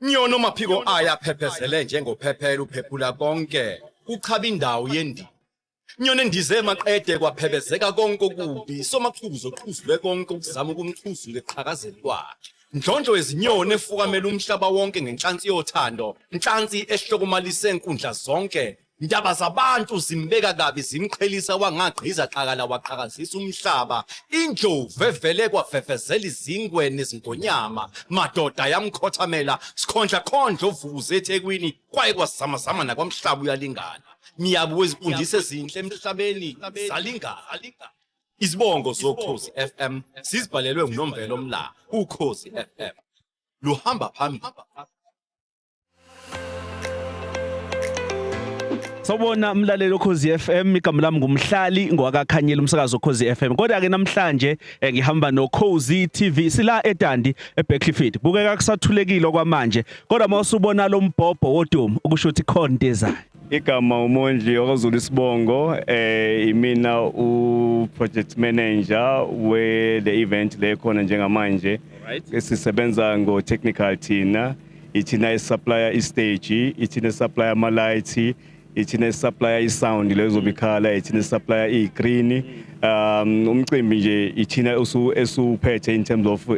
Nyono maphiko aya phephezele njengophephela uphephula konke uchaba indawo yendi. Nyono endize emaqede kwaphebezeka konke okubi somachuzo zoqhuzulwe konke ukuzama ukumchuza leqhakazeli kwakhe. Ndlondlo wezinyoni efukamela umhlaba wonke ngenhlansi yothando, inhlansi ehlokomalise enkundla zonke. Indaba zabantu zimbeka kabi zimqhelisa wangagqiza xakala waqhakazisa umhlaba. Indlovu evele kwafefezela izingwe nezingonyama. Madoda yamkhothamela sikhondla khondlo uvuze eThekwini kwaye kwasizamazama nakwamhlaba uyalingana. Miyabu wezifundise ezinhle emhlabeni zalingana. Izibongo zokhozi FM sizibhalelwe nguNombelo Mla ukhozi FM. Luhamba phambili. Sawubona mlaleli ukhozi FM, igama lami ngumhlali ngwakakhanyela umsakazo ukhozi FM. Kodwa ke namhlanje ngihamba noKhozi TV sila eDandi eBackfield. Bukeka kusathulekile kwamanje. Kodwa mawusubona lo mbhobho wodumo ukusho ukuthi khona into ezayo. Igama uMondli okaZulu Isibongo imina u-project manager we-the event le khona njengamanje. Sisebenza ngo-technical thina, ithina isupplier istage, ithina isupplier ama-lights, ithina isupplier isound lezo bikhala, ithina isupplier igreen. Umcimbi nje ithina esuphethe in terms of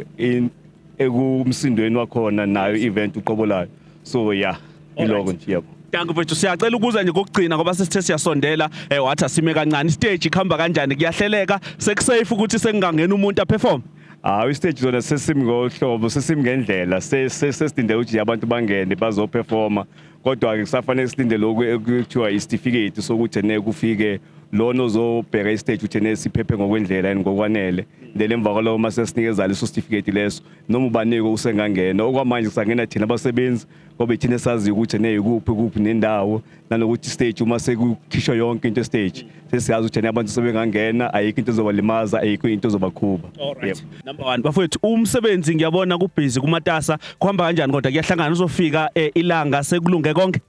ekumsindweni wakhona nayo event uqobolayo. So yeah, iloko nje yabo. Danke mfethu, siyacela ukuza nje kokugcina ngoba sesithe siyasondela wathi asime kancane. Stage ikhamba kanjani? Kuyahleleka? Sekusafe ukuthi sengangena umuntu aperform? Istage zona sesimngohlobo, sesimngendlela, sesidinde ukuthi abantu bangene bazoperforma. Kodwa ke kusafanele silinde lokhu ekuthiwa isitifiketi sokuthi nekufike lona ozobheka istage uthi nesiphephe ngokwendlela and ngokwanele. Ndele emva kwalokho mase sinikeza leso certificate leso noma ubaniko usengangena. Okwamanje kusangena thina abasebenzi ngoba ithina sazi ukuthi nekuphi nendawo nanokuthi stage uma sekukhishwa yonke into stage sesiyazi ukuthi abantu sebengangena, ayikho into ezobalimaza, ayikho into ezobakhuba. Alright. Number 1 bafowethu, umsebenzi ngiyabona kubhizi kumatasa, kuhamba kanjani kodwa kuyahlangana uzofika ilanga sekulunge konke?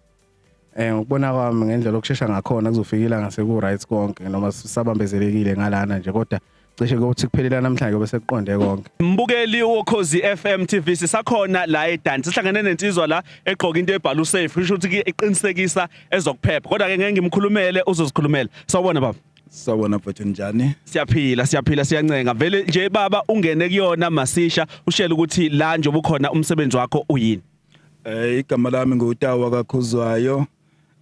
Ngokubona kwami ngendlela okushesha ngakhona kuzofika ilanga seku-right konke noma sabambezelekile ngalana nje kodwa cishe ukuthi kuphelela namhlanje bese kuqonde konke. Mbukeli woKhozi FM TV sisakhona la eDandi, sihlangene nensizwa la egqoka into ebhala usafe, kusho ukuthi eqinisekisa ezokuphepha. Kodwa ke ngeke ngimkhulumele uzozikhulumela. Sawubona baba. Sawubona mfethu njani? Siyaphila siyancenga. Vele nje baba ungene kuyona masisha ushela ukuthi la nje ubukhona umsebenzi wakho uyini. Igama lami ngutawa kaKhuzwayo.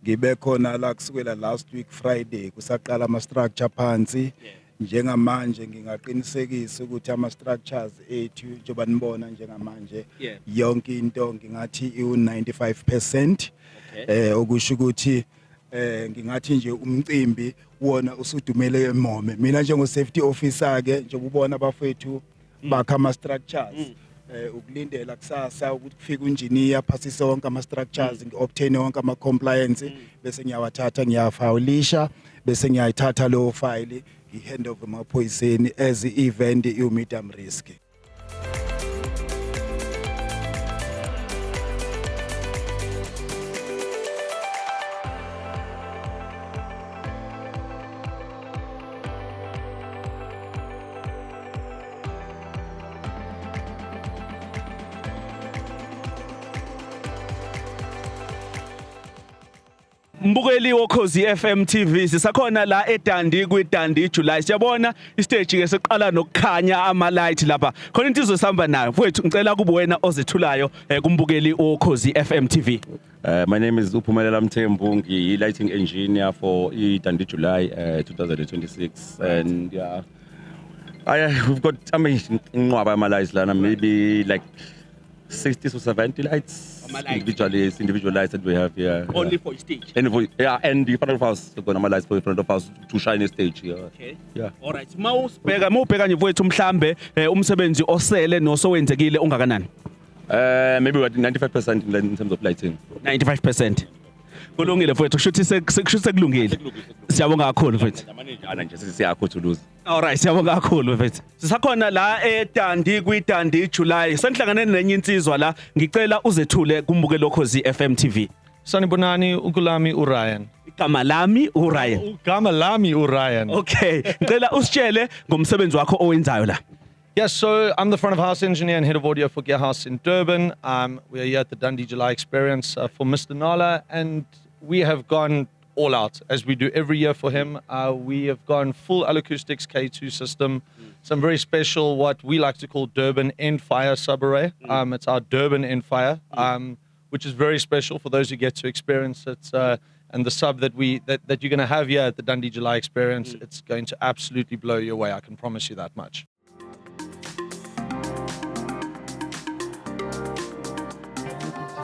Ngibe khona la kusukela last week Friday kusaqala ama structure phansi. Njengamanje ngingaqinisekisa ukuthi ama structures ethu njoba nibona njengamanje yonke into ngingathi u95%. Okusho ukuthi ngingathi nje umcimbi wona usudumele emome. Mina njengo safety officer ke njengoba ubona abafethu bakha ama structures. Ukulindela kusasa ukuthi kufike unengineer phasise wonke ama structures ngiobtain wonke ama compliance bese ngiyawathatha ngiyafawulisha bese ngiyayithatha lo file i-hand over emaphoyiseni as i-event i-medium risk. Mbukeli woKhozi FM TV sisakhona la eDandi kwiDandi July. Siyabona istage ke seqala nokukhanya ama light lapha. Khona into izosihamba nayo. Mfowethu ngicela kube wena ozethulayo kumbukeli woKhozi FM TV. My name is Uphumelela Mthembu, lighting engineer for iDandi July 2026 and we've got inqwaba ama lights lana, maybe like 60 to 70 lights. Individual lights that we have here. Only for stage. And in front of us, we're going to lights for in front of us to shine a stage here. Okay. Yeah. All right. Mawubheka nje mfowethu mhlambe umsebenzi osele nosowenzekile ungakanani? Maybe we're at 95% in terms of lighting. 95%. Kulungile mfowethu, kushuthi sekulungile. Siyabonga kakhulu mfowethu. Namanje nje siyakho to lose. All right, siyabonga kakhulu mfethu. Sisakhona la eDandi kwiDandi July. Senhlangane nenye insizwa la, ngicela uzethule kumbukelo Khozi FM TV. Sanibonani, uGulami uRyan. Igama lami uRyan. Igama lami uRyan. Okay, ngicela usitshele ngomsebenzi wakho owenzayo la. Yes, so I'm the front of house engineer and head of audio for Gear House in Durban. We are here at the Dundee July Experience for Mr. Nala, and we have gone all out as we do every year for him. We have gone full All-Acoustics K2 system, some very special what we like to call Durban Endfire subarray. It's our Durban Endfire, which is very special for those who get to experience it. And the sub that you're going to have here at the Dundee July Experience, it's going to absolutely blow you away. I can promise you that much.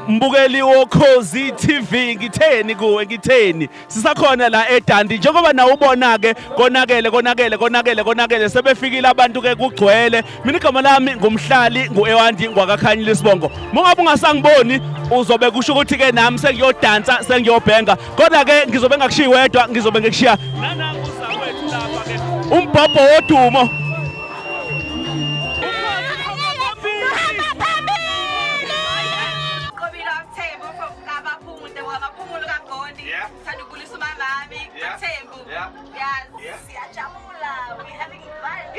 Mbukeli woKhozi TV ngitheni sisakhona la eDandi njengoba na ubona ke konakele sebefikile abantu ke kugcwele mina igama lami ngumhlali nguEwandi ngwakakhanyile isibongo mongabe ungasangiboni uzobe kusho ukuthi ke nami sengiyodansa sengiyobhenga kodwa ke ngizobe ngakushiya wedwa ngizobe ngikushiya nanangu uzawethu lapha ke umbhobho wodumo We're having fun.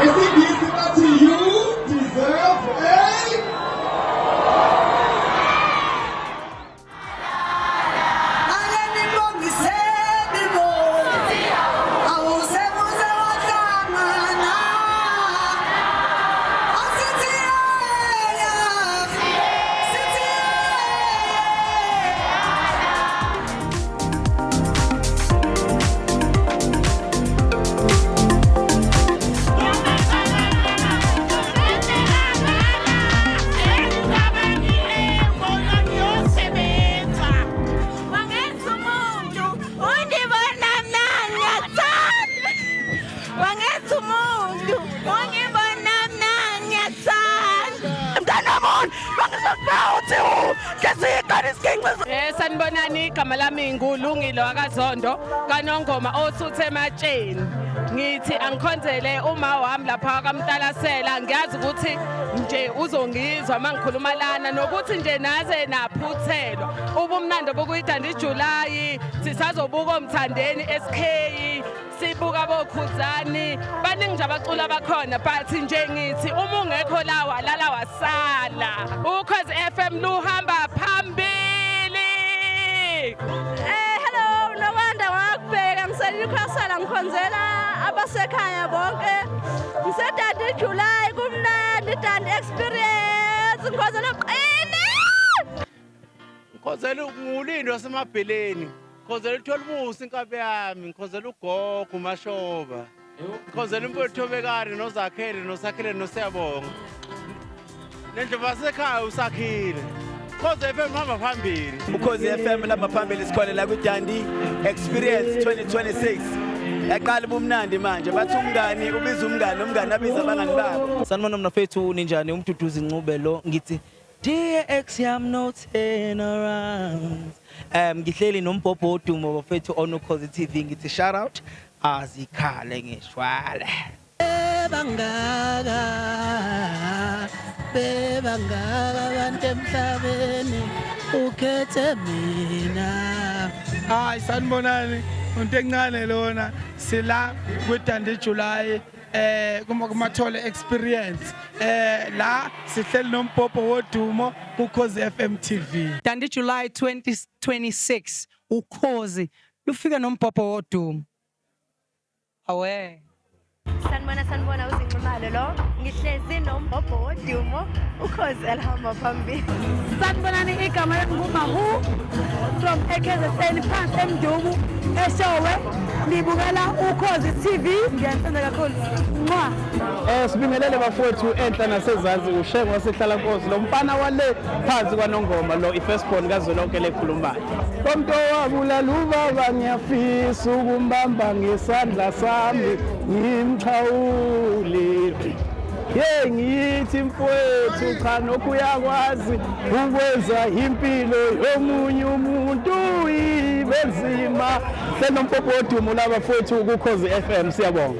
Is it easy that you deserve a Sanibonani igama lami ngulungile wakaZondo kaNongoma othuthe ematsheni ngithi angikhonzele uma wami lapha kaMtalasela ngiyazi ukuthi nje uzongizwa mangikhuluma lana nokuthi nje naze naphuthelwa ubumnandi bokuyidandi July sisazobuka omthandeni SK sibuka bokhuzani baningi nje abaculi abakhona but nje ngithi uma ungekho la walala wasala uKhozi FM luhamba phambili. Hello, Nawanda wakubheka ngiselikhwasela ngikhonzela abasekhaya bonke ngisedandi July kumnandi Dandi Experience ngikhonzela uqine ngikhonzela ngulindi wasemabheleni ngikhonzela uTholimusi inkabe yami ngikhonzela uGogo uMashoba ngikhonzela uMpothobekani noZakhele noSakhele noSiyabonga nendlovu yasekhaya uSakhile Ukhozi FM hamba phambili. Ukhozi FM lapha phambili sikhona la kuDandi Experience 2026. Yaqala ubumnandi manje bathi umngani ubiza umngani abiza abangani babo. Sanibona mnafethu ninjani umduduzi Ncube lo ngithi Dear ex yam no turn around. Ngihleli nombhobho odumo bafethu on Ukhozi TV ngithi shout out azikhale ngeshwala. Bebangaka abantu emhlabeni ukhethe mina. Hayi sanibonani umuntu encane lona sila kwiDandi July kumathole experience la sihleli nombhobho wodumo kuKhozi FM TV. Dandi July 2026 Ukhozi lufika nombhobho wodumo. Awe Sanibona uzinqimalo lo ngihlezi nombhobho wodumo Ukhozi elihamba phambili. Sanibonani igama lenguMahu from KZN phansi eMdubu eShowe nibukela Ukhozi TV ngiyathanda kakhulu. Sibingelele bafowethu enhla nasezantsi ushengo wasehlala Nkosi lo mfana wale phansi kwaNongoma lo ifirstborn kazwelonke lekhulumayo. Komntu wabulala ubaba ngiyafisa ukumbamba ngesandla sami ngimchawule. Ngithi mfowethu cha nokho uyakwazi ukwenza impilo yomunye umuntu ibenzima. Senompopho wodumo laba mfowethu kuKhozi FM siyabonga.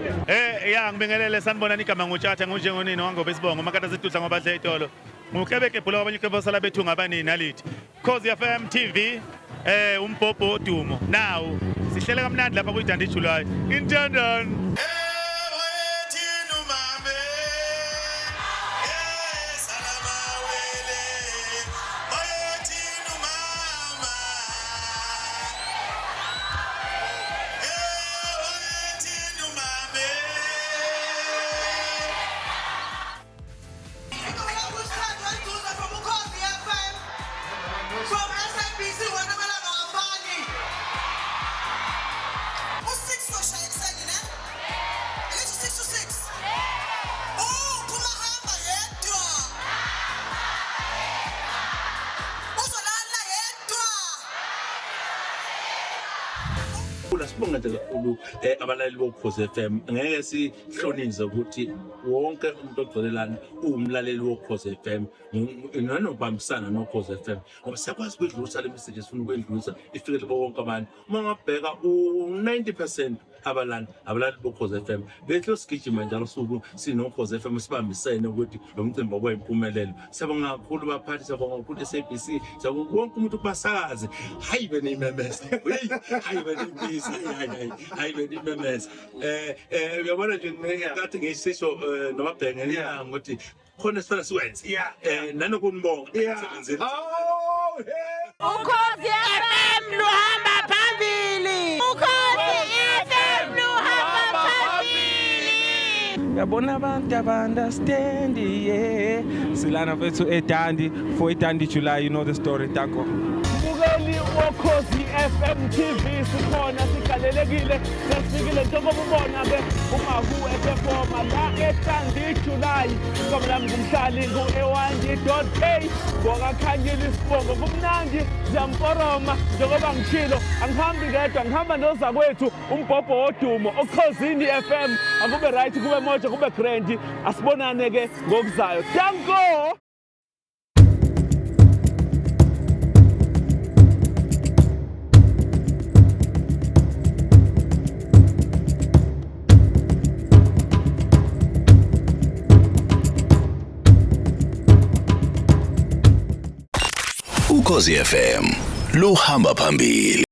Ngibingelele sanibonani igama nguTshatha ngunjengonini wangobe isibongo makata setudla ngoba dle itolo. ngukebeke bhula abanye kebosala bethu ngabanini nalithi Khosi FM TV umbhobho odumo now sihlele kamnandi lapha kuyidandi July intandani Sibonga kakhulu abalaleli bokhozi FM ngeke sihlonise ukuthi wonke umuntu ogcolelana umlaleli wokhozi FM nanobambisana nokhozi FM ngoba siyakwazi ukudlusa le message esifuna ukwedlusa ifikele bonke abantu uma ngabheka u90% abalali bokhozi FM bethu sigijima njalo suku sinokhozi FM sibambisene ukuthi lo mcimbi oba impumelelo siyabonga kakhulu baphathi siyabonga kakhulu SABC siyabonga wonke umuntu kubasakaze hayi benimemeza hayi benimbiza hayi benimemeza uyabona nje ngathi ngisisho nomabhenge ngokuthi khona sifana siwenze nanokunibonga emsebenzini Ukhozi FM luhamba phambili Ukhozi FM luhamba phambili Yabona abantu understand yeah silana fethu eDandi for eDandi July you know the story Tanko Mbukeli wokhozi FM TV sikhona sigalelekile sesifikile njengoba ubona ke uMahu eperforma la eDandi July ngoba lami ngumhlali ku-ewandi.k ngokakhanyile isibongo kumnandi ziyamporoma njengoba ngishilo angihambi kedwa ngihamba nozakwethu umbhobho odumo okhosini FM akube right kube moja kube grand asibonane ke ngokuzayo Tanko Ukhozi FM luhamba phambili.